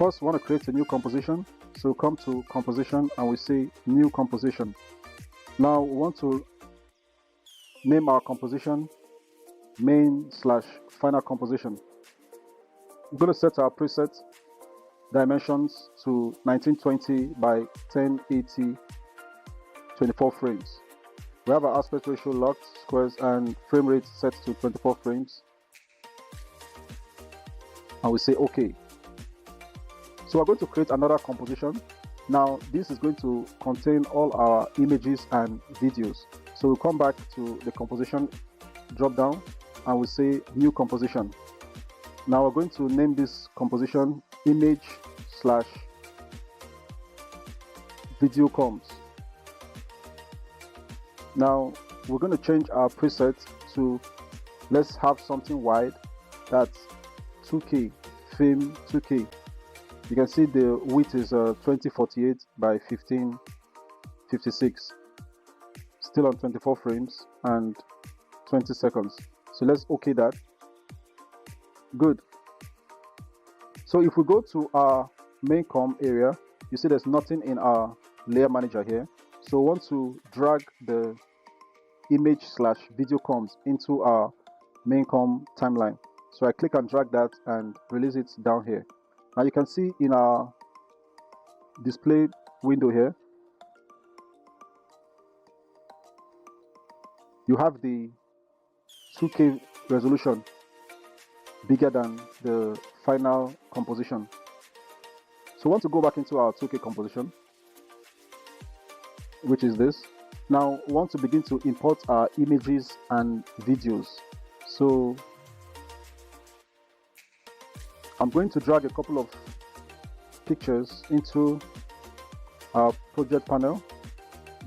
First, we want to create a new composition. So come to composition and we say new composition. Now we want to name our composition main/final composition. We're going to set our preset dimensions to 1920 by 1080 24 frames. We have our aspect ratio locked, squares, and frame rate set to 24 frames. And we say OK. So we're going to create another composition. Now this is going to contain all our images and videos. So we'll come back to the composition drop down and we'll say new composition. Now we're going to name this composition image/video comps. Now we're going to change our preset to, let's have something wide, that's 2K, film 2K. You can see the width is 2048 by 1556, still on 24 frames and 20 seconds. So let's OK that. Good. So if we go to our main com area, you see there's nothing in our layer manager here. So we want to drag the image/video comps into our main com timeline. So I click and drag that and release it down here. Now you can see in our display window here, you have the 2K resolution bigger than the final composition. So we want to go back into our 2K composition, which is this. Now we want to begin to import our images and videos. So I'm going to drag a couple of pictures into our project panel,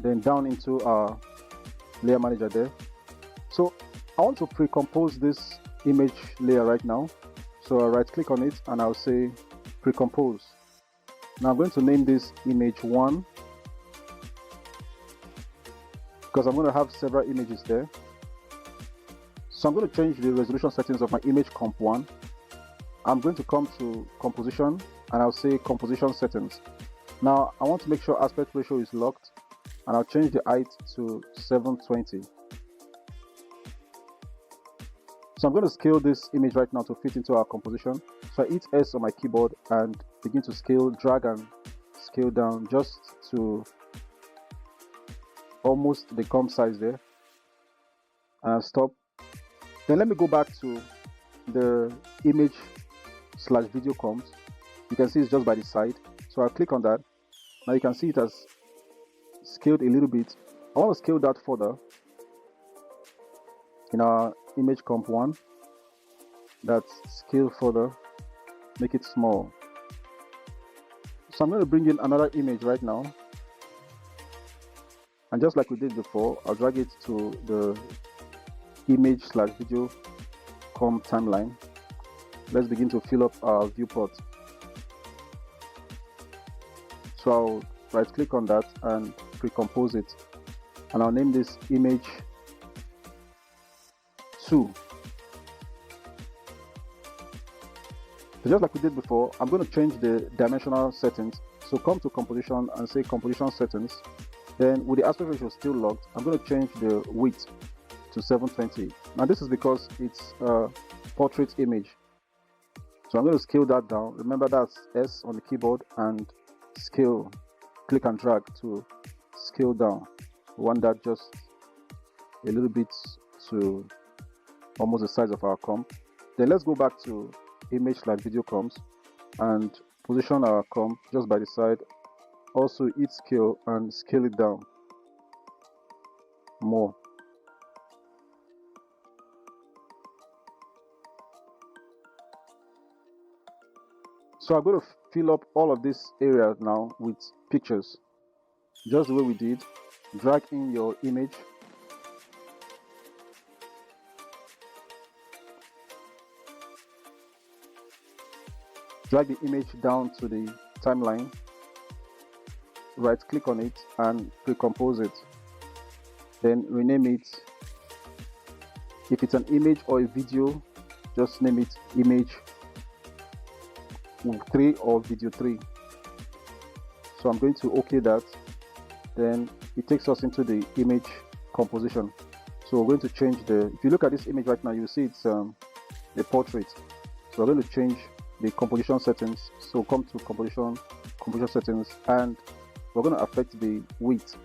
then down into our layer manager there. So I want to pre-compose this image layer right now. So I'll right click on it and I'll say pre-compose. Now I'm going to name this image 1 because I'm going to have several images there. So I'm going to change the resolution settings of my image comp 1. I'm going to come to composition and I'll say composition settings. Now I want to make sure aspect ratio is locked and I'll change the height to 720. So I'm going to scale this image right now to fit into our composition. So I hit S on my keyboard and begin to scale, drag and scale down just to almost the comp size there. And stop. Then let me go back to the image/video comps. You can see it's just by the side. So I'll click on that. Now you can see it has scaled a little bit. I want to scale that further in our image comp 1. That's scale further, make it small. So I'm going to bring in another image right now, and just like we did before, I'll drag it to the image/video comp timeline. Let's begin to fill up our viewport. So I'll right click on that and pre-compose it, and I'll name this image 2. So just like we did before, I'm going to change the dimensional settings. So come to composition and say composition settings. Then with the aspect ratio still locked, I'm going to change the width to 720. Now this is because it's a portrait image. So I'm going to scale that down. Remember that's S on the keyboard and scale, click and drag to scale down. We want that just a little bit to almost the size of our comp. Then let's go back to image/video comps and position our comp just by the side. Also hit scale and scale it down more. So I'm going to fill up all of this area now with pictures, just the way we did. Drag in your image, drag the image down to the timeline, right click on it and pre-compose it, then rename it. If it's an image or a video, just name it image 3 or video 3. So I'm going to OK that. Then it takes us into the image composition. So we're going to change if you look at this image right now, you see it's a portrait. So we're going to change the composition settings. So come to composition settings, and we're going to affect the width,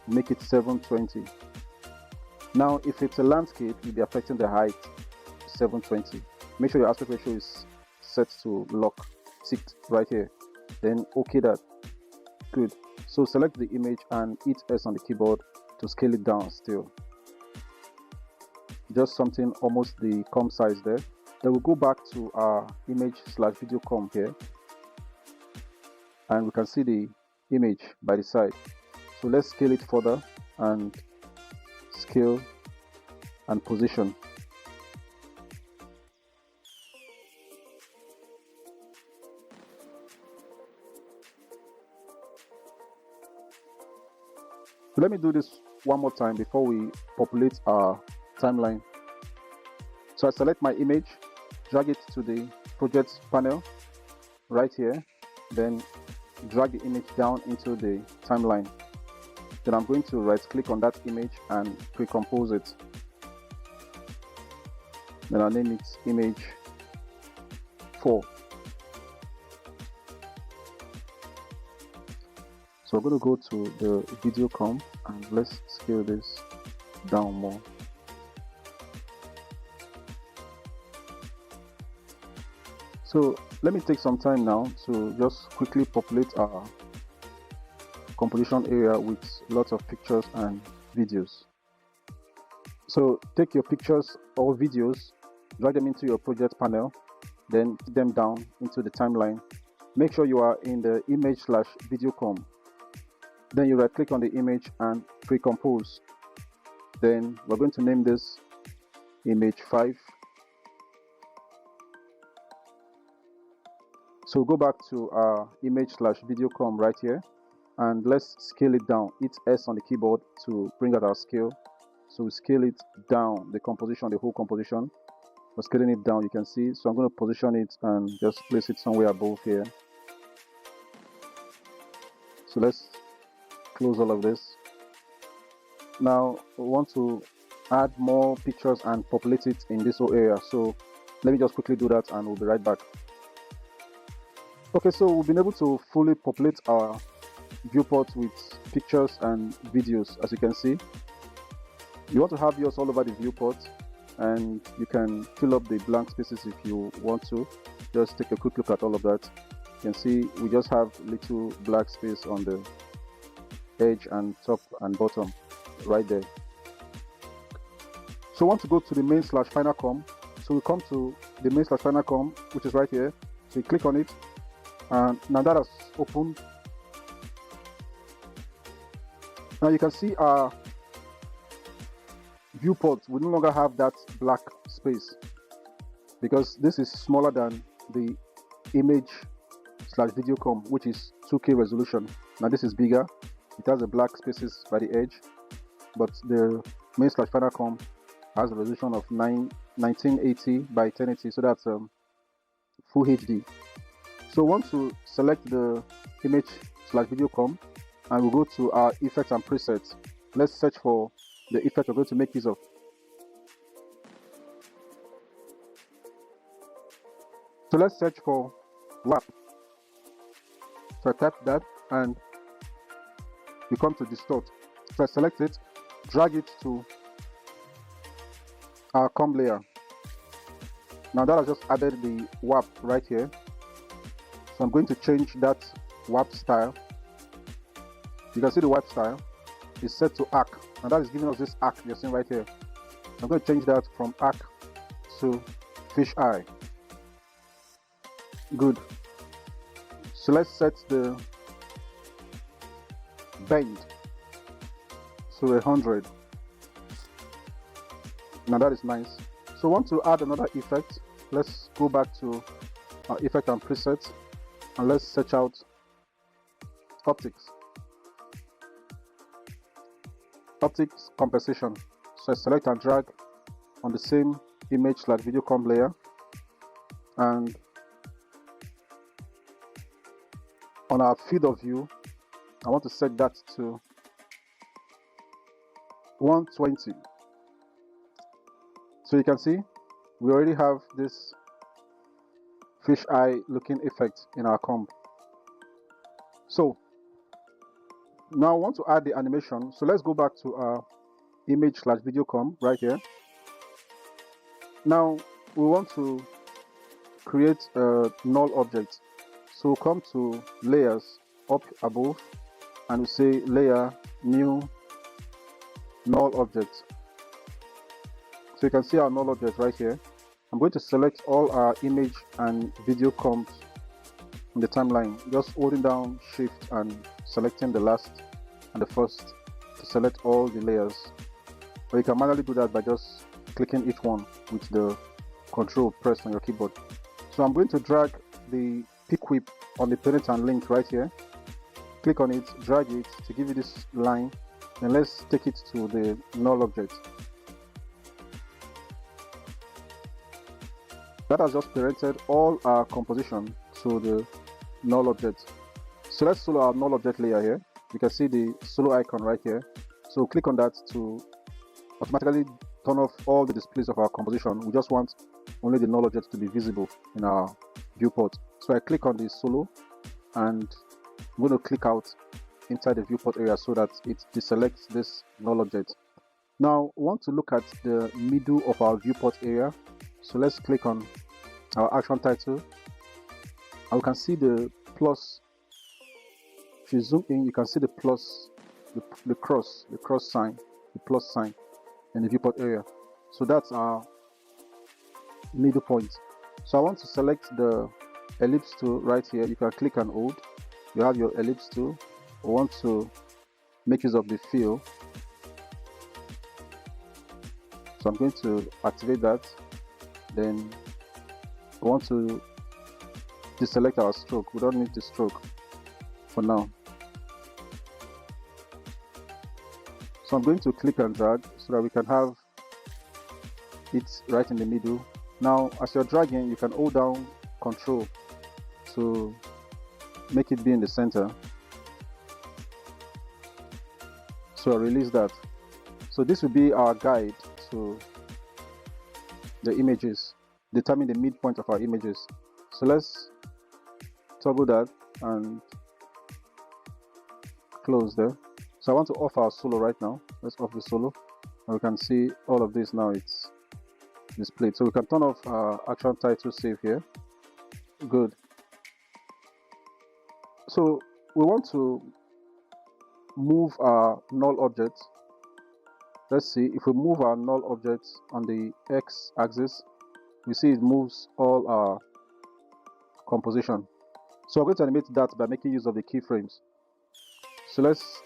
make it 720. Now if it's a landscape, you'll be affecting the height 720. Make sure your aspect ratio is set to lock, ticked right here. Then OK that. Good. So select the image and hit S on the keyboard to scale it down still. Just something almost the comp size there. Then we'll go back to our image/video comp here, and we can see the image by the side. So let's scale it further and scale and position. So let me do this one more time before we populate our timeline. So I select my image, drag it to the project panel right here, then drag the image down into the timeline. Then I'm going to right click on that image and pre-compose it. Then I'll name it image 4. So I'm going to go to the video comp and let's scale this down more. So let me take some time now to just quickly populate our composition area with lots of pictures and videos. So take your pictures or videos, drag them into your project panel, then put them down into the timeline. Make sure you are in the image/video comp. Then you right click on the image and pre-compose. Then we're going to name this image 5. So go back to our image/video comp right here, and let's scale it down. Hit S on the keyboard to bring out our scale. So we scale it down, the composition, the whole composition. We're scaling it down, you can see. So I'm going to position it and just place it somewhere above here. So let's close all of this. Now we want to add more pictures and populate it in this whole area. So let me just quickly do that and we'll be right back. Okay, so we've been able to fully populate our viewport with pictures and videos. As you can see, you want to have yours all over the viewport, and you can fill up the blank spaces if you want to. Just take a quick look at all of that. You can see we just have little black space on the edge and top and bottom right there. So we want to go to the main/final comp. So we come to the main/final comp, which is right here. So you click on it, and now that has opened. Now you can see our viewport. We no longer have that black space because this is smaller than the image/video comp, which is 2K resolution. Now this is bigger. It has the black spaces by the edge, but the main/final comp has a resolution of 1980 by 1080, so that's full HD. So once we select the image/video comp, and we'll go to our effects and presets. Let's search for the effect we're going to make use of. So let's search for WAP. So I type that and we come to distort. So I select it, drag it to our comp layer. Now that has just added the WAP right here. So I'm going to change that WAP style. You can see the WAP style is set to arc, and that is giving us this arc you're seeing right here. I'm going to change that from arc to fish eye. Good. So let's set the bend to 100. Now that is nice. So want to add another effect. Let's go back to our effect and presets, and let's search out optics. Optics compensation. So I select and drag on the same image/video comp layer, and on our field of view, I want to set that to 120. So you can see we already have this fish eye looking effect in our comp. So now I want to add the animation. So let's go back to our image/video comp right here. Now we want to create a null object. So come to layers up above and we say layer new null object. So you can see our null object right here. I'm going to select all our image and video comps in the timeline, just holding down shift and selecting the last and the first to select all the layers. Or you can manually do that by just clicking each one with the control pressed on your keyboard. So I'm going to drag the pick whip on the parent and link right here. Click on it, drag it to give you this line. Then let's take it to the null object. That has just parented all our composition to the null object. So let's solo our null object layer here. You can see the solo icon right here. So click on that to automatically turn off all the displays of our composition. We just want only the null object to be visible in our viewport. So I click on the solo and I'm going to click out inside the viewport area so that it deselects this null object. Now we want to look at the middle of our viewport area. So let's click on our action title and we can see the plus. If you zoom in, you can see the plus, the cross sign, the plus sign in the viewport area. So that's our middle point. So I want to select the ellipse tool right here. You can click and hold. You have your ellipse tool. I want to make use of the fill. So I'm going to activate that. Then I want to deselect our stroke. We don't need the stroke for now. So I'm going to click and drag so that we can have it right in the middle. Now as you're dragging, you can hold down Control to make it be in the center. So I release that. So this will be our guide to the images, determine the midpoint of our images. So let's toggle that and close there. So I want to off our solo right now. Let's off the solo and we can see all of this now. It's displayed. So we can turn off our action title save here. Good. So we want to move our null object. Let's see if we move our null object on the X axis, we see it moves all our composition. So we're going to animate that by making use of the keyframes. So let's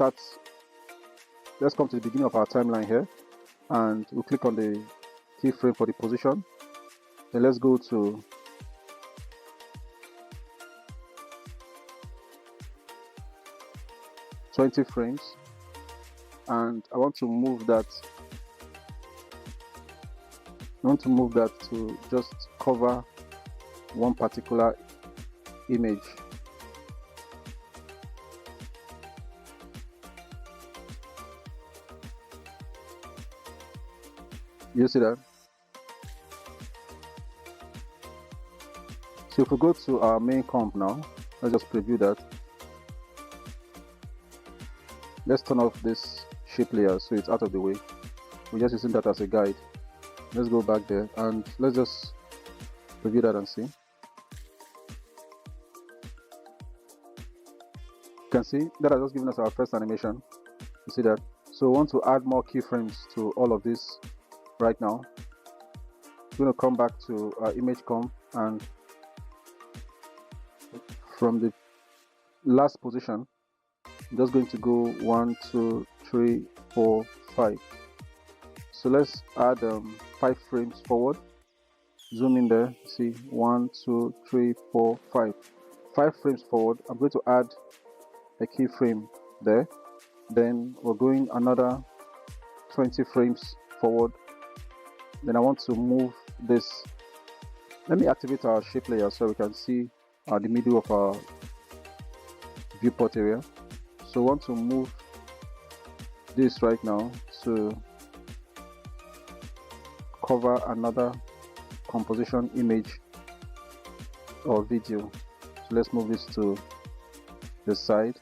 come to the beginning of our timeline here and we'll click on the keyframe for the position. Then let's go to (20 frames) and I want to move that to just cover one particular image. You see that? So if we go to our main comp now, let's just preview that. Let's turn off this shape layer so it's out of the way. We're just using that as a guide. Let's go back there and let's just preview that and see. You can see that has just given us our first animation. You see that? So we want to add more keyframes to all of this right now. We're going to come back to our image comp and from the last position, I'm just going to go 1, 2, 3, 4, 5. So let's add 5 frames forward. Zoom in there. See 1, 2, 3, 4, 5. 5 frames forward. I'm going to add a keyframe there. Then we're going another 20 frames forward. Then I want to move this. Let me activate our shape layer so we can see the middle of our viewport area. So I want to move this right now to cover another composition image or video. So let's move this to the side.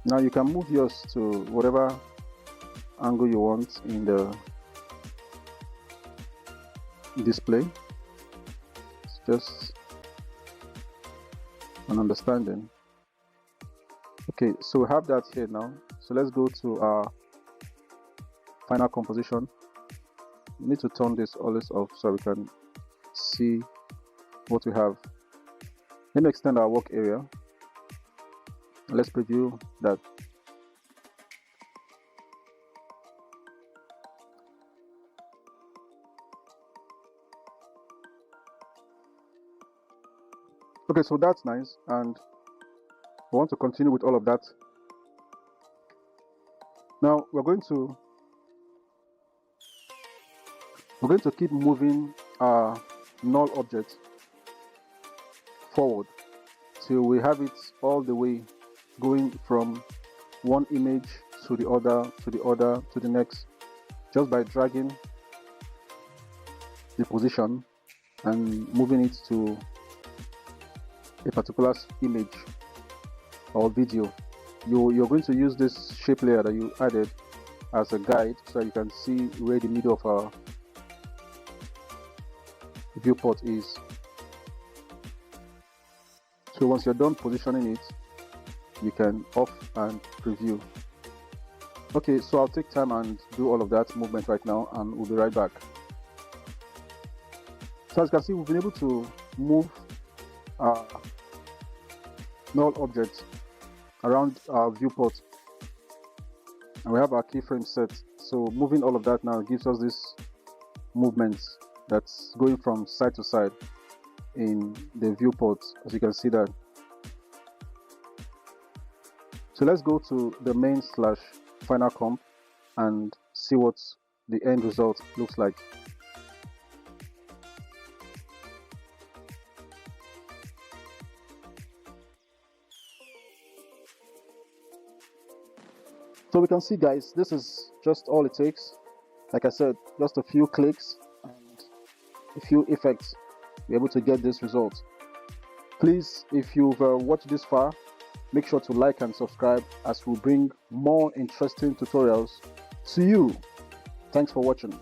Now you can move yours to whatever angle you want in the display. It's just an understanding. Okay, so we have that here now. So let's go to our final composition. We need to turn this always off so we can see what we have. Let me extend our work area. Let's preview that. Okay, so that's nice, and I want to continue with all of that. Now we're going to keep moving our null object forward till we have it all the way going from one image to the other, to the other, to the next, just by dragging the position and moving it to a particular image or video. You're going to use this shape layer that you added as a guide so you can see where the middle of our viewport is. So once you're done positioning it, you can off and preview. Okay, so I'll take time and do all of that movement right now, and we'll be right back. So as you can see, we've been able to move our null object around our viewport, and we have our keyframe set. So moving all of that now gives us this movement that's going from side to side in the viewport, as you can see that. So let's go to the main/final comp and see what the end result looks like. So we can see, guys, this is just all it takes. Like I said, just a few clicks and a few effects, you're able to get this result. Please, if you've watched this far, make sure to like and subscribe as we bring more interesting tutorials to you. Thanks for watching.